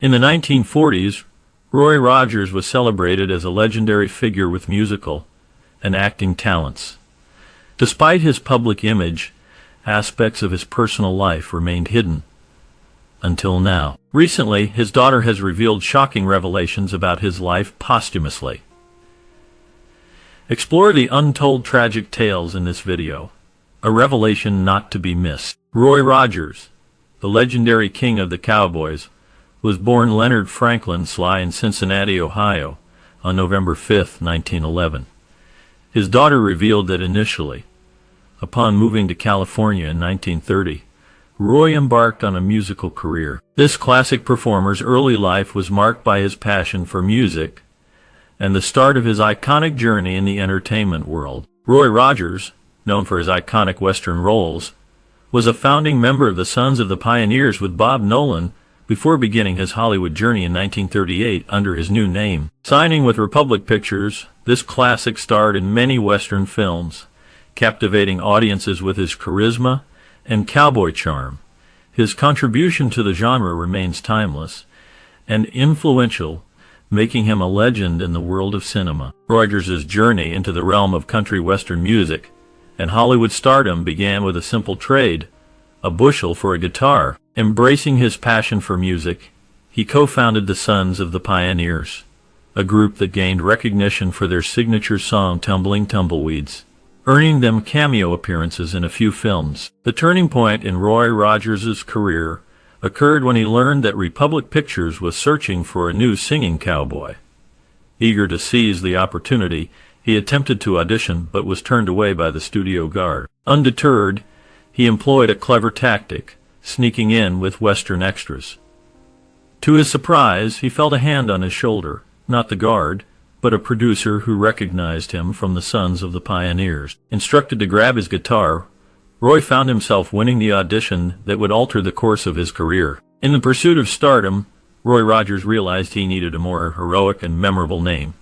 In the 1940s, Roy Rogers was celebrated as a legendary figure with musical and acting talents. Despite his public image, aspects of his personal life remained hidden until now. Recently, his daughter has revealed shocking revelations about his life posthumously. Explore the untold tragic tales in this video, a revelation not to be missed. Roy Rogers, the legendary king of the Cowboys, was born Leonard Franklin Sly in Cincinnati, Ohio, on November 5, 1911. His daughter revealed that initially, upon moving to California in 1930, Roy embarked on a musical career. This classic performer's early life was marked by his passion for music and the start of his iconic journey in the entertainment world. Roy Rogers, known for his iconic Western roles, was a founding member of the Sons of the Pioneers with Bob Nolan before beginning his Hollywood journey in 1938 under his new name. Signing with Republic Pictures, this classic starred in many Western films, captivating audiences with his charisma and cowboy charm. His contribution to the genre remains timeless and influential, making him a legend in the world of cinema. Rogers' journey into the realm of country western music and Hollywood stardom began with a simple trade, a bushel for a guitar. Embracing his passion for music, he co-founded the Sons of the Pioneers, a group that gained recognition for their signature song Tumbling Tumbleweeds, earning them cameo appearances in a few films. The turning point in Roy Rogers' career occurred when he learned that Republic Pictures was searching for a new singing cowboy. Eager to seize the opportunity, he attempted to audition but was turned away by the studio guard. Undeterred, he employed a clever tactic, sneaking in with Western extras. To his surprise, he felt a hand on his shoulder, not the guard, but a producer who recognized him from the Sons of the Pioneers. Instructed to grab his guitar, Roy found himself winning the audition that would alter the course of his career. In the pursuit of stardom, Roy Rogers realized he needed a more heroic and memorable name.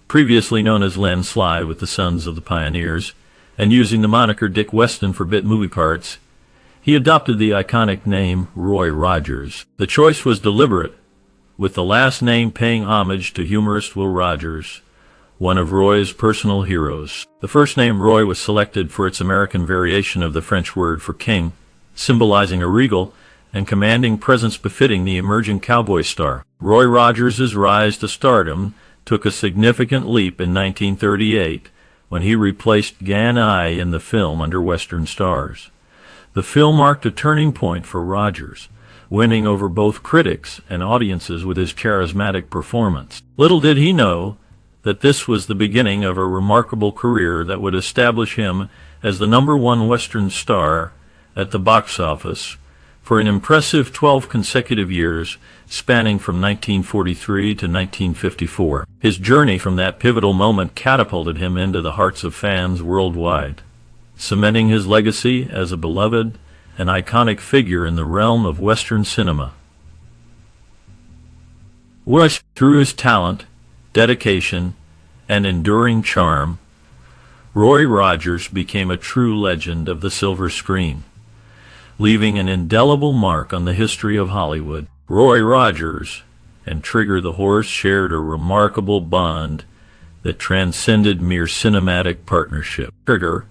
Previously known as Len Sly with the Sons of the Pioneers, and using the moniker Dick Weston for bit movie parts, he adopted the iconic name Roy Rogers. The choice was deliberate, with the last name paying homage to humorist Will Rogers, one of Roy's personal heroes. The first name Roy was selected for its American variation of the French word for king, symbolizing a regal and commanding presence befitting the emerging cowboy star. Roy Rogers' rise to stardom took a significant leap in 1938 when he replaced Gan I in the film Under Western Stars. The film marked a turning point for Rogers, winning over both critics and audiences with his charismatic performance. Little did he know that this was the beginning of a remarkable career that would establish him as the #1 Western star at the box office for an impressive 12 consecutive years, spanning from 1943 to 1954. His journey from that pivotal moment catapulted him into the hearts of fans worldwide, cementing his legacy as a beloved and iconic figure in the realm of Western cinema. Through his talent, dedication, and enduring charm, Roy Rogers became a true legend of the silver screen, leaving an indelible mark on the history of Hollywood. Roy Rogers and Trigger the Horse shared a remarkable bond that transcended mere cinematic partnership. Trigger,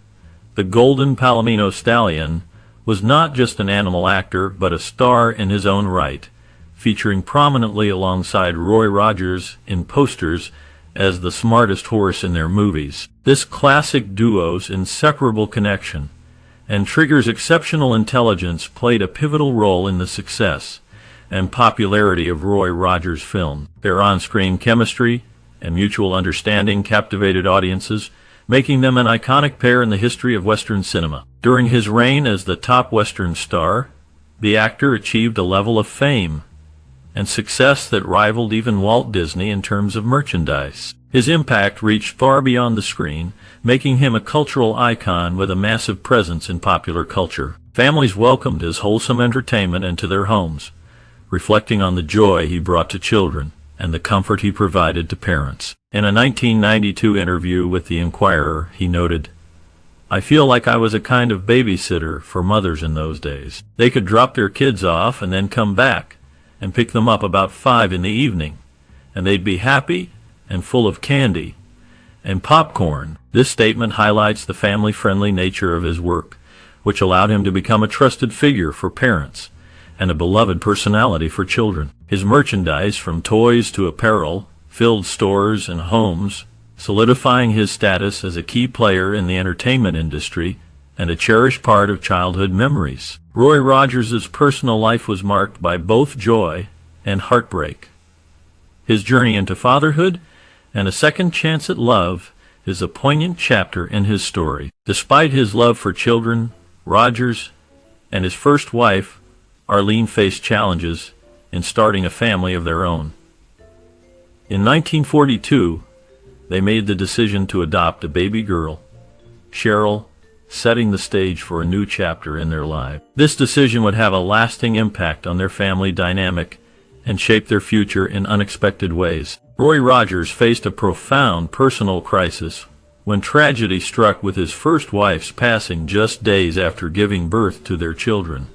the Golden Palomino Stallion, was not just an animal actor but a star in his own right, featuring prominently alongside Roy Rogers in posters as the smartest horse in their movies. This classic duo's inseparable connection and Trigger's exceptional intelligence played a pivotal role in the success and popularity of Roy Rogers' film. Their on-screen chemistry and mutual understanding captivated audiences, making them an iconic pair in the history of Western cinema. During his reign as the top Western star, the actor achieved a level of fame and success that rivaled even Walt Disney in terms of merchandise. His impact reached far beyond the screen, making him a cultural icon with a massive presence in popular culture. Families welcomed his wholesome entertainment into their homes, reflecting on the joy he brought to children and the comfort he provided to parents. In a 1992 interview with The Inquirer, he noted, "I feel like I was a kind of babysitter for mothers in those days. They could drop their kids off and then come back, and pick them up about 5 in the evening, and they'd be happy and full of candy and popcorn. This statement highlights the family-friendly nature of his work, which allowed him to become a trusted figure for parents and a beloved personality for children. His merchandise, from toys to apparel, filled stores and homes, solidifying his status as a key player in the entertainment industry and a cherished part of childhood memories. Roy Rogers' personal life was marked by both joy and heartbreak. His journey into fatherhood and a second chance at love is a poignant chapter in his story. Despite his love for children, Rogers and his first wife, Arlene, faced challenges in starting a family of their own. In 1942, they made the decision to adopt a baby girl, Cheryl, setting the stage for a new chapter in their life. This decision would have a lasting impact on their family dynamic and shape their future in unexpected ways. Roy Rogers faced a profound personal crisis when tragedy struck with his first wife's passing just days after giving birth to their children.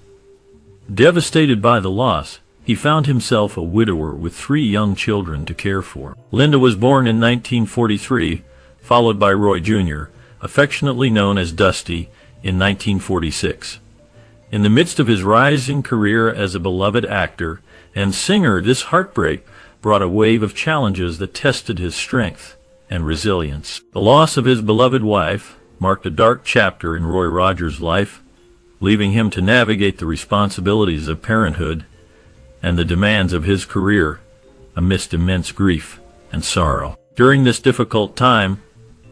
Devastated by the loss, he found himself a widower with 3 young children to care for. Linda was born in 1943, followed by Roy Jr., affectionately known as Dusty, in 1946. In the midst of his rising career as a beloved actor and singer, this heartbreak brought a wave of challenges that tested his strength and resilience. The loss of his beloved wife marked a dark chapter in Roy Rogers' life, leaving him to navigate the responsibilities of parenthood and the demands of his career amidst immense grief and sorrow. During this difficult time,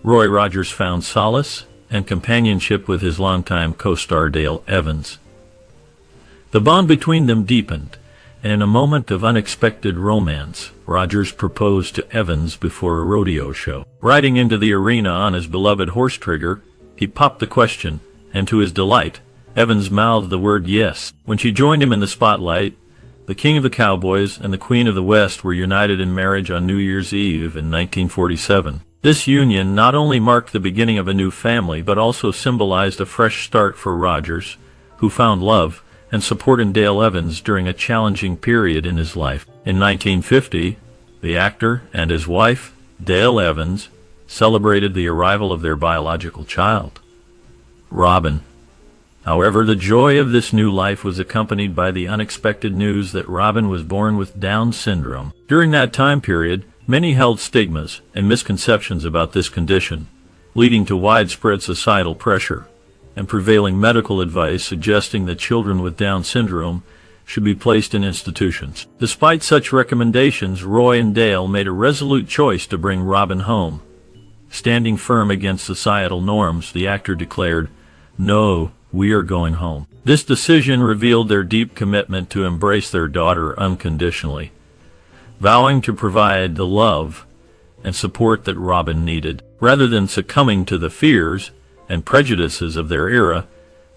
Roy Rogers found solace and companionship with his longtime co-star Dale Evans. The bond between them deepened, and in a moment of unexpected romance, Rogers proposed to Evans before a rodeo show. Riding into the arena on his beloved horse Trigger, he popped the question, and to his delight, Evans mouthed the word yes. When she joined him in the spotlight, the King of the Cowboys and the Queen of the West were united in marriage on New Year's Eve in 1947. This union not only marked the beginning of a new family, but also symbolized a fresh start for Rogers, who found love and support in Dale Evans during a challenging period in his life. In 1950, the actor and his wife, Dale Evans, celebrated the arrival of their biological child, Robin. However, the joy of this new life was accompanied by the unexpected news that Robin was born with Down syndrome. During that time period, many held stigmas and misconceptions about this condition, leading to widespread societal pressure and prevailing medical advice suggesting that children with Down syndrome should be placed in institutions. Despite such recommendations, Roy and Dale made a resolute choice to bring Robin home. Standing firm against societal norms, the actor declared, "No, we are going home." This decision revealed their deep commitment to embrace their daughter unconditionally, vowing to provide the love and support that Robin needed. Rather than succumbing to the fears and prejudices of their era,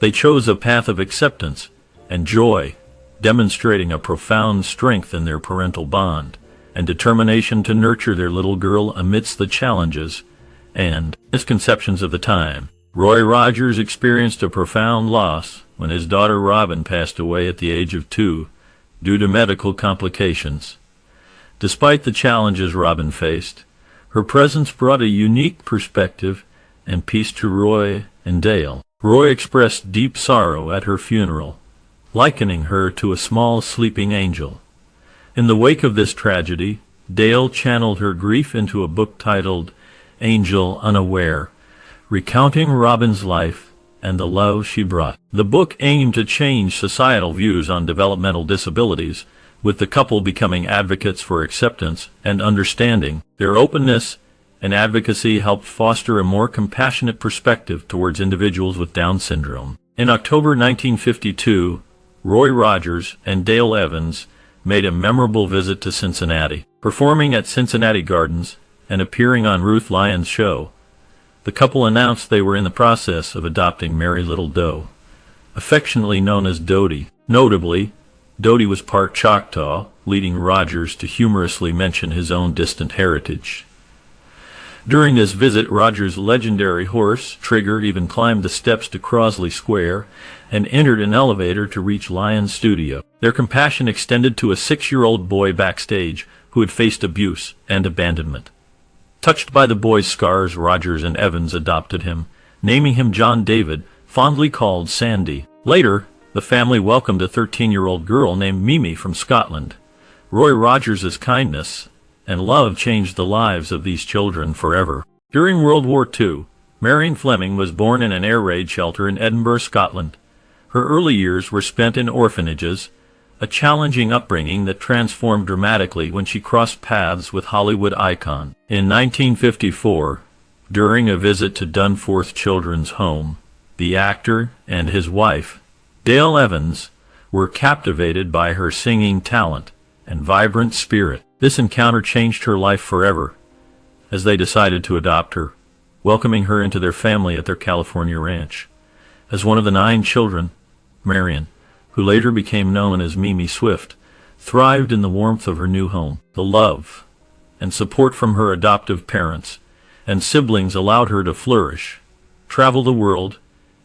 they chose a path of acceptance and joy, demonstrating a profound strength in their parental bond and determination to nurture their little girl amidst the challenges and misconceptions of the time. Roy Rogers experienced a profound loss when his daughter Robin passed away at the age of 2 due to medical complications. Despite the challenges Robin faced, her presence brought a unique perspective and peace to Roy and Dale. Roy expressed deep sorrow at her funeral, likening her to a small sleeping angel. In the wake of this tragedy, Dale channeled her grief into a book titled Angel Unaware, recounting Robin's life and the love she brought. The book aimed to change societal views on developmental disabilities, with the couple becoming advocates for acceptance and understanding. Their openness and advocacy helped foster a more compassionate perspective towards individuals with Down syndrome. In October 1952, Roy Rogers and Dale Evans made a memorable visit to Cincinnati. Performing at Cincinnati Gardens and appearing on Ruth Lyons' show, the couple announced they were in the process of adopting Merry Little Doe, affectionately known as Dodie. Notably, Dodie was part Choctaw, leading Rogers to humorously mention his own distant heritage. During this visit, Rogers' legendary horse, Trigger, even climbed the steps to Crosley Square and entered an elevator to reach Lyon's studio. Their compassion extended to a 6-year-old boy backstage who had faced abuse and abandonment. Touched by the boy's scars, Rogers and Evans adopted him, naming him John David, fondly called Sandy. Later, the family welcomed a 13-year-old girl named Mimi from Scotland. Roy Rogers' kindness and love changed the lives of these children forever. During World War II, Marion Fleming was born in an air raid shelter in Edinburgh, Scotland. Her early years were spent in orphanages, a challenging upbringing that transformed dramatically when she crossed paths with Hollywood icon. In 1954, during a visit to Dunforth Children's Home, the actor and his wife, Dale Evans, were captivated by her singing talent and vibrant spirit. This encounter changed her life forever, as they decided to adopt her, welcoming her into their family at their California ranch. As one of the 9 children, Marion, who later became known as Mimi Swift, thrived in the warmth of her new home. The love and support from her adoptive parents and siblings allowed her to flourish, travel the world,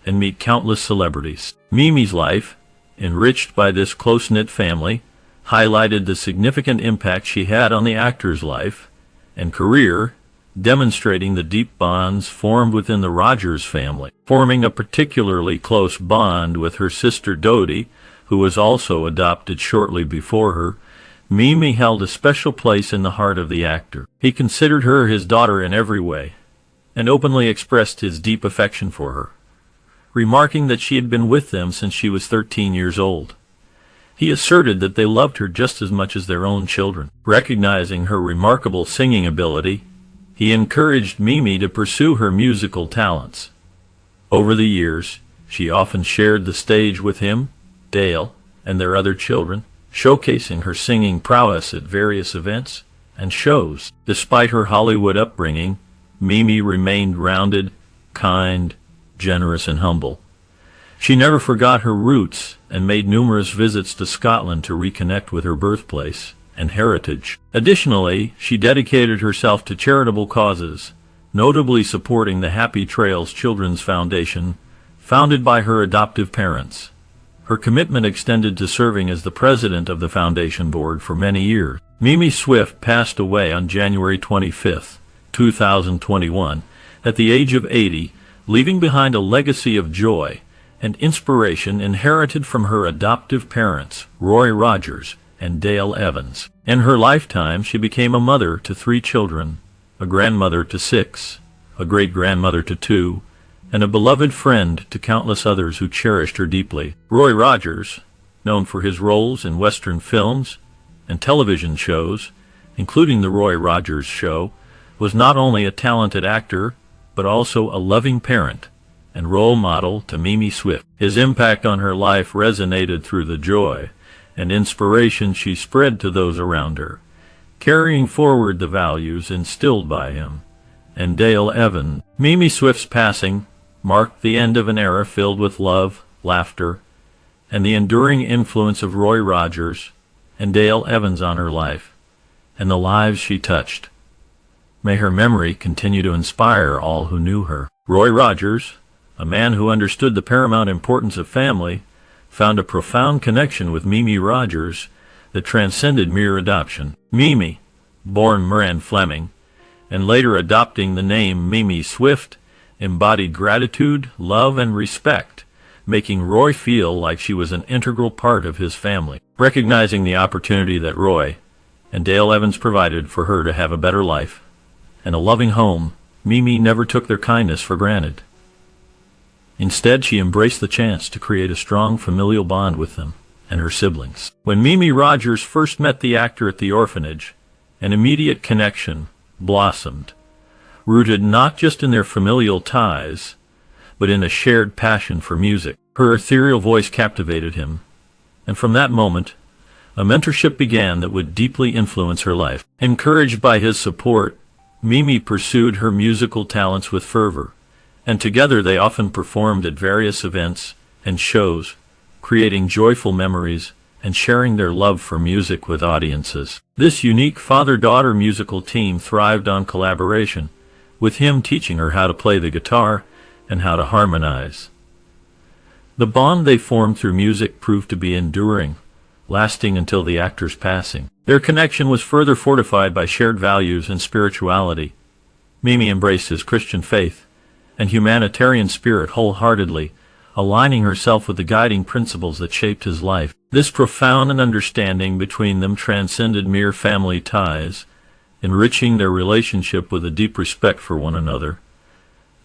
and meet countless celebrities. Mimi's life, enriched by this close-knit family, highlighted the significant impact she had on the actor's life and career, demonstrating the deep bonds formed within the Rogers family. Forming a particularly close bond with her sister Dodie, who was also adopted shortly before her, Mimi held a special place in the heart of the actor. He considered her his daughter in every way, and openly expressed his deep affection for her, remarking that she had been with them since she was 13 years old. He asserted that they loved her just as much as their own children. Recognizing her remarkable singing ability, he encouraged Mimi to pursue her musical talents. Over the years, she often shared the stage with him, Dale, and their other children, showcasing her singing prowess at various events and shows. Despite her Hollywood upbringing, Mimi remained grounded, kind, generous, and humble. She never forgot her roots and made numerous visits to Scotland to reconnect with her birthplace and heritage. Additionally, she dedicated herself to charitable causes, notably supporting the Happy Trails Children's Foundation, founded by her adoptive parents. Her commitment extended to serving as the president of the foundation board for many years. Mimi Swift passed away on January 25, 2021, at the age of 80, leaving behind a legacy of joy and inspiration inherited from her adoptive parents, Roy Rogers and Dale Evans. In her lifetime, she became a mother to 3 children, a grandmother to 6, a great-grandmother to 2, and a beloved friend to countless others who cherished her deeply. Roy Rogers, known for his roles in Western films and television shows, including The Roy Rogers Show, was not only a talented actor, but also a loving parent and role model to Mimi Swift. His impact on her life resonated through the joy and inspiration she spread to those around her, carrying forward the values instilled by him and Dale Evans. Mimi Swift's passing marked the end of an era filled with love, laughter, and the enduring influence of Roy Rogers and Dale Evans on her life and the lives she touched. May her memory continue to inspire all who knew her. Roy Rogers, a man who understood the paramount importance of family, found a profound connection with Mimi Rogers that transcended mere adoption. Mimi, born Marion Fleming, and later adopting the name Mimi Swift, embodied gratitude, love, and respect, making Roy feel like she was an integral part of his family. Recognizing the opportunity that Roy and Dale Evans provided for her to have a better life and a loving home, Mimi never took their kindness for granted. Instead, she embraced the chance to create a strong familial bond with them and her siblings. When Mimi Rogers first met the actor at the orphanage, an immediate connection blossomed, rooted not just in their familial ties, but in a shared passion for music. Her ethereal voice captivated him, and from that moment, a mentorship began that would deeply influence her life. Encouraged by his support, Mimi pursued her musical talents with fervor, and together they often performed at various events and shows, creating joyful memories and sharing their love for music with audiences. This unique father-daughter musical team thrived on collaboration, with him teaching her how to play the guitar and how to harmonize. The bond they formed through music proved to be enduring, lasting until the actor's passing. Their connection was further fortified by shared values and spirituality. Mimi embraced his Christian faith and humanitarian spirit wholeheartedly, aligning herself with the guiding principles that shaped his life. This profound understanding between them transcended mere family ties, enriching their relationship with a deep respect for one another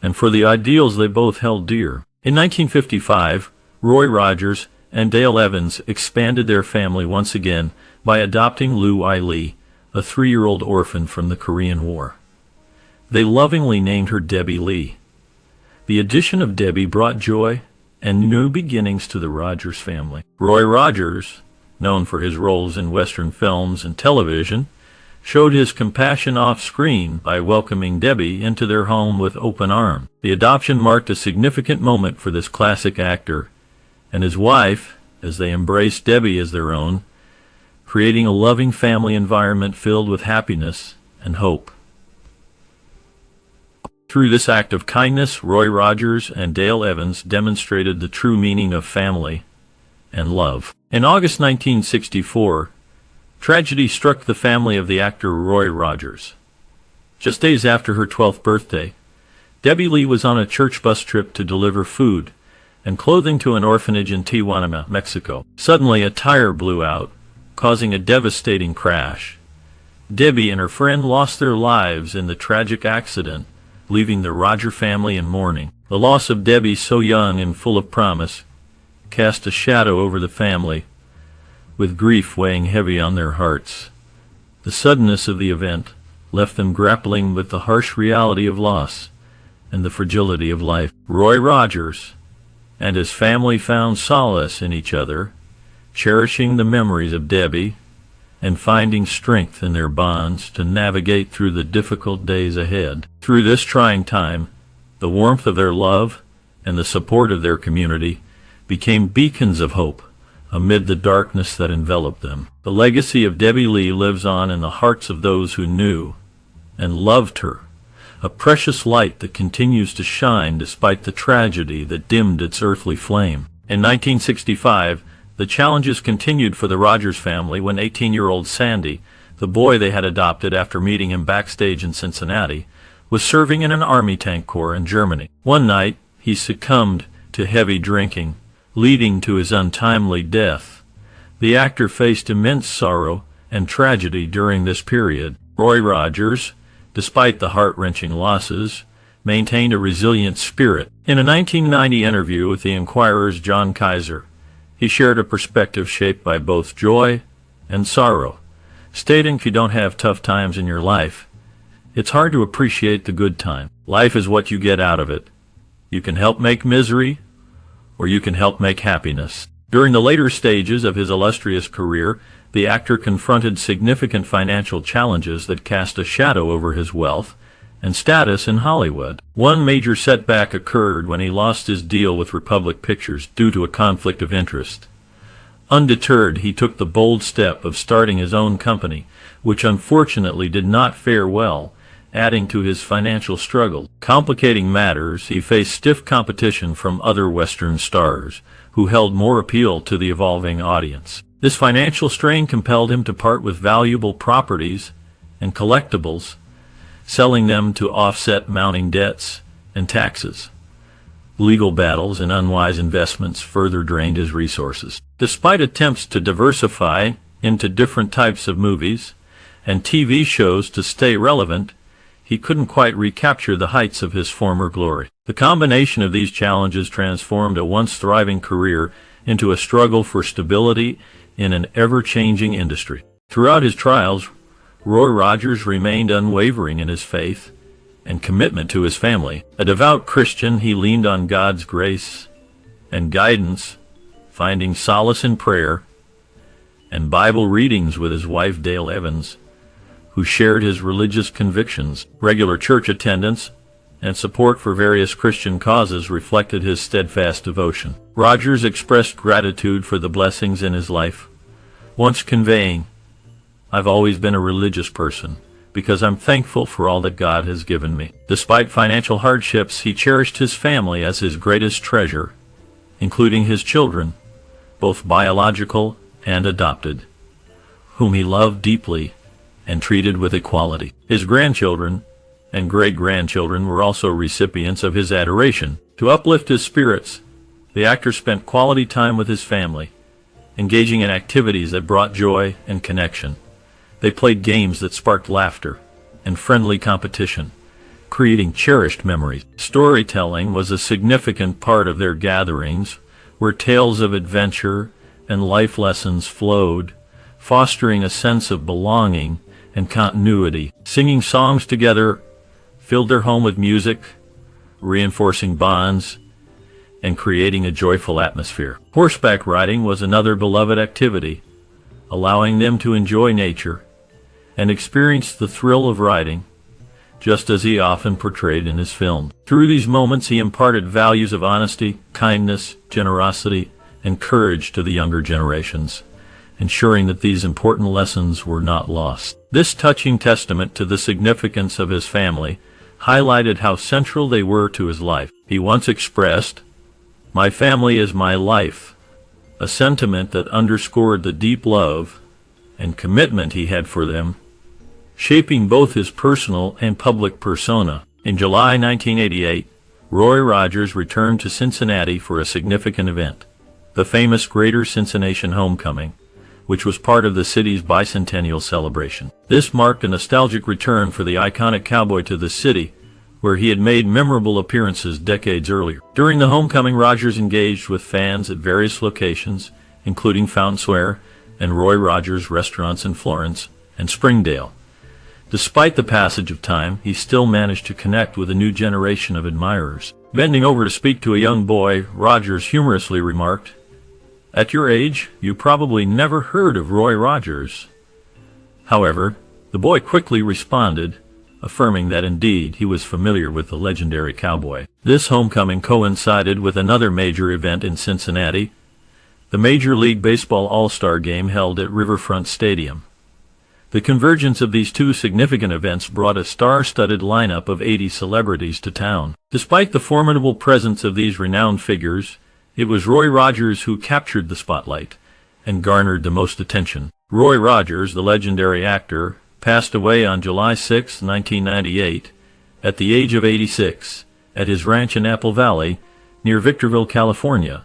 and for the ideals they both held dear. In 1955, Roy Rogers and Dale Evans expanded their family once again by adopting Lu Ai Lee, a 3-year-old orphan from the Korean War. They lovingly named her Debbie Lee. The addition of Debbie brought joy and new beginnings to the Rogers family. Roy Rogers, known for his roles in Western films and television, showed his compassion off-screen by welcoming Debbie into their home with open arms. The adoption marked a significant moment for this classic actor and his wife as they embraced Debbie as their own, creating a loving family environment filled with happiness and hope. Through this act of kindness, Roy Rogers and Dale Evans demonstrated the true meaning of family and love. In August 1964, tragedy struck the family of the actor Roy Rogers. Just days after her 12th birthday, Debbie Lee was on a church bus trip to deliver food and clothing to an orphanage in Tijuana, Mexico. Suddenly, a tire blew out, causing a devastating crash. Debbie and her friend lost their lives in the tragic accident, leaving the Roger family in mourning. The loss of Debbie, so young and full of promise, cast a shadow over the family, with grief weighing heavy on their hearts. The suddenness of the event left them grappling with the harsh reality of loss and the fragility of life. Roy Rogers and his family found solace in each other, cherishing the memories of Debbie and finding strength in their bonds to navigate through the difficult days ahead. Through this trying time, the warmth of their love and the support of their community became beacons of hope amid the darkness that enveloped them. The legacy of Debbie Lee lives on in the hearts of those who knew and loved her, a precious light that continues to shine despite the tragedy that dimmed its earthly flame. In 1965, the challenges continued for the Rogers family when 18-year-old Sandy, the boy they had adopted after meeting him backstage in Cincinnati, was serving in an Army tank corps in Germany. One night, he succumbed to heavy drinking, leading to his untimely death. The actor faced immense sorrow and tragedy during this period. Roy Rogers, despite the heart-wrenching losses, maintained a resilient spirit. In a 1990 interview with the Inquirer's John Kaiser, he shared a perspective shaped by both joy and sorrow, stating, "If you don't have tough times in your life, it's hard to appreciate the good time. Life is what you get out of it. You can help make misery, or you can help make happiness." During the later stages of his illustrious career, the actor confronted significant financial challenges that cast a shadow over his wealth and status in Hollywood. One major setback occurred when he lost his deal with Republic Pictures due to a conflict of interest. Undeterred, he took the bold step of starting his own company, which unfortunately did not fare well, adding to his financial struggles. Complicating matters, he faced stiff competition from other Western stars, who held more appeal to the evolving audience. This financial strain compelled him to part with valuable properties and collectibles, selling them to offset mounting debts and taxes. Legal battles and unwise investments further drained his resources. Despite attempts to diversify into different types of movies and TV shows to stay relevant, he couldn't quite recapture the heights of his former glory. The combination of these challenges transformed a once thriving career into a struggle for stability in an ever-changing industry. Throughout his trials, Roy Rogers remained unwavering in his faith and commitment to his family. A devout Christian, he leaned on God's grace and guidance, finding solace in prayer and Bible readings with his wife Dale Evans, who shared his religious convictions. Regular church attendance and support for various Christian causes reflected his steadfast devotion. Rogers expressed gratitude for the blessings in his life, once conveying, "I've always been a religious person, because I'm thankful for all that God has given me. Despite financial hardships, he cherished his family as his greatest treasure, including his children, both biological and adopted, whom he loved deeply and treated with equality. His grandchildren and great-grandchildren were also recipients of his adoration. To uplift his spirits, the actor spent quality time with his family, engaging in activities that brought joy and connection. They played games that sparked laughter and friendly competition, creating cherished memories. Storytelling was a significant part of their gatherings, where tales of adventure and life lessons flowed, fostering a sense of belonging and continuity. Singing songs together filled their home with music, reinforcing bonds and creating a joyful atmosphere. Horseback riding was another beloved activity, allowing them to enjoy nature and experience the thrill of riding, just as he often portrayed in his films. Through these moments, he imparted values of honesty, kindness, generosity, and courage to the younger generations, ensuring that these important lessons were not lost. This touching testament to the significance of his family highlighted how central they were to his life. He once expressed, "My family is my life," a sentiment that underscored the deep love and commitment he had for them, shaping both his personal and public persona. In July 1988, Roy Rogers returned to Cincinnati for a significant event, the famous Greater Cincinnati Homecoming, which was part of the city's bicentennial celebration. This marked a nostalgic return for the iconic cowboy to the city, where he had made memorable appearances decades earlier. During the homecoming, Rogers engaged with fans at various locations, including Fountain Square and Roy Rogers restaurants in Florence and Springdale. Despite the passage of time, he still managed to connect with a new generation of admirers. Bending over to speak to a young boy, Rogers humorously remarked, "At your age, you probably never heard of Roy Rogers." However, the boy quickly responded, affirming that indeed he was familiar with the legendary cowboy. This homecoming coincided with another major event in Cincinnati, the Major League Baseball All-Star Game held at Riverfront Stadium. The convergence of these two significant events brought a star-studded lineup of 80 celebrities to town. Despite the formidable presence of these renowned figures, it was Roy Rogers who captured the spotlight and garnered the most attention. Roy Rogers, the legendary actor, passed away on July 6, 1998, at the age of 86, at his ranch in Apple Valley, near Victorville, California.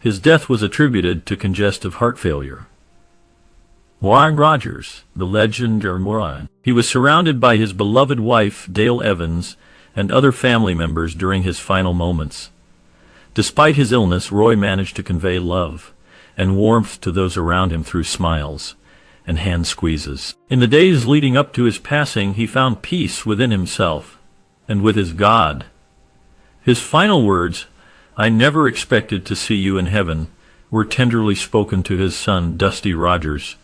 His death was attributed to congestive heart failure. Roy Rogers, the legendary Roy. He was surrounded by his beloved wife, Dale Evans, and other family members during his final moments. Despite his illness, Roy managed to convey love and warmth to those around him through smiles and hand squeezes. In the days leading up to his passing, he found peace within himself and with his God. His final words, "I never expected to see you in heaven," were tenderly spoken to his son, Dusty Rogers,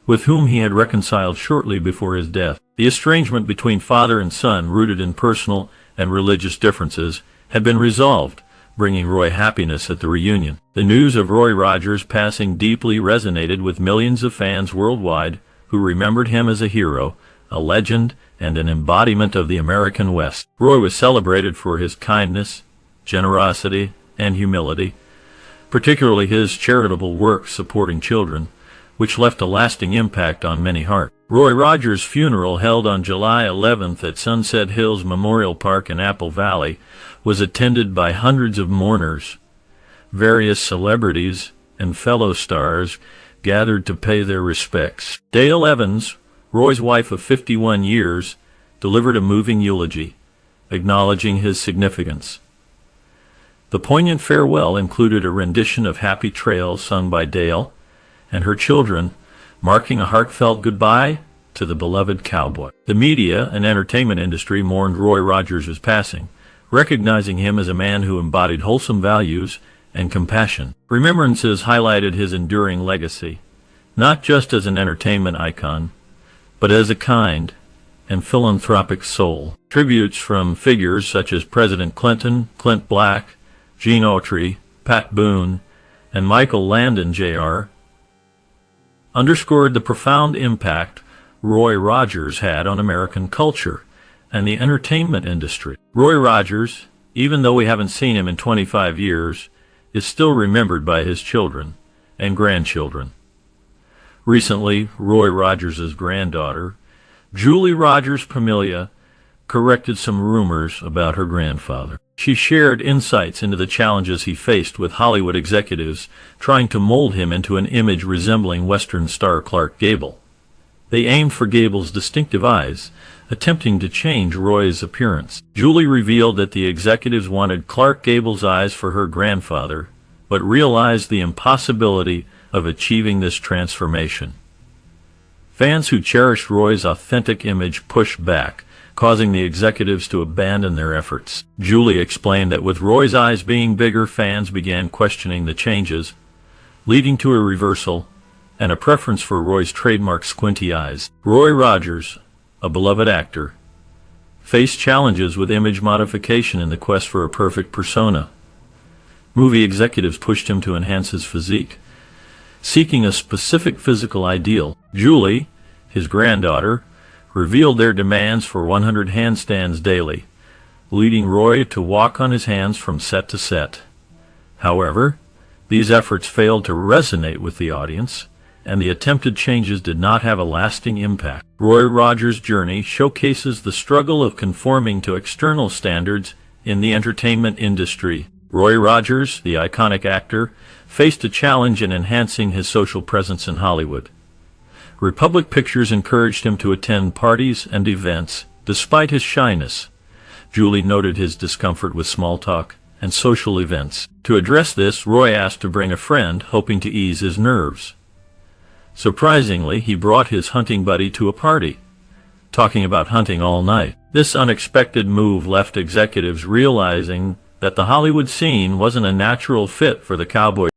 with whom he had reconciled shortly before his death. The estrangement between father and son, rooted in personal and religious differences, had been resolved, bringing Roy happiness at the reunion. The news of Roy Rogers' passing deeply resonated with millions of fans worldwide who remembered him as a hero, a legend, and an embodiment of the American West. Roy was celebrated for his kindness, generosity, and humility, particularly his charitable work supporting children, which left a lasting impact on many hearts. Roy Rogers' funeral, held on July 11th at Sunset Hills Memorial Park in Apple Valley, was attended by hundreds of mourners. Various celebrities and fellow stars gathered to pay their respects. Dale Evans, Roy's wife of 51 years, delivered a moving eulogy, acknowledging his significance. The poignant farewell included a rendition of Happy Trails sung by Dale and her children, marking a heartfelt goodbye to the beloved cowboy. The media and entertainment industry mourned Roy Rogers' passing, recognizing him as a man who embodied wholesome values and compassion. Remembrances highlighted his enduring legacy, not just as an entertainment icon, but as a kind and philanthropic soul. Tributes from figures such as President Clinton, Clint Black, Gene Autry, Pat Boone, and Michael Landon Jr. underscored the profound impact Roy Rogers had on American culture and the entertainment industry. Roy Rogers, even though we haven't seen him in 25 years, is still remembered by his children and grandchildren. Recently, Roy Rogers' granddaughter, Julie Rogers Pamilia, corrected some rumors about her grandfather. She shared insights into the challenges he faced with Hollywood executives trying to mold him into an image resembling Western star Clark Gable. They aimed for Gable's distinctive eyes, attempting to change Roy's appearance. Julie revealed that the executives wanted Clark Gable's eyes for her grandfather, but realized the impossibility of achieving this transformation. Fans who cherished Roy's authentic image pushed back, causing the executives to abandon their efforts. Julie explained that with Roy's eyes being bigger, fans began questioning the changes, leading to a reversal and a preference for Roy's trademark squinty eyes. Roy Rogers, a beloved actor, faced challenges with image modification in the quest for a perfect persona. Movie executives pushed him to enhance his physique, seeking a specific physical ideal. Julie, his granddaughter, revealed their demands for 100 handstands daily, leading Roy to walk on his hands from set to set. However, these efforts failed to resonate with the audience, and the attempted changes did not have a lasting impact. Roy Rogers' journey showcases the struggle of conforming to external standards in the entertainment industry. Roy Rogers, the iconic actor, faced a challenge in enhancing his social presence in Hollywood. Republic Pictures encouraged him to attend parties and events, despite his shyness. Julie noted his discomfort with small talk and social events. To address this, Roy asked to bring a friend, hoping to ease his nerves. Surprisingly, he brought his hunting buddy to a party, talking about hunting all night. This unexpected move left executives realizing that the Hollywood scene wasn't a natural fit for the cowboy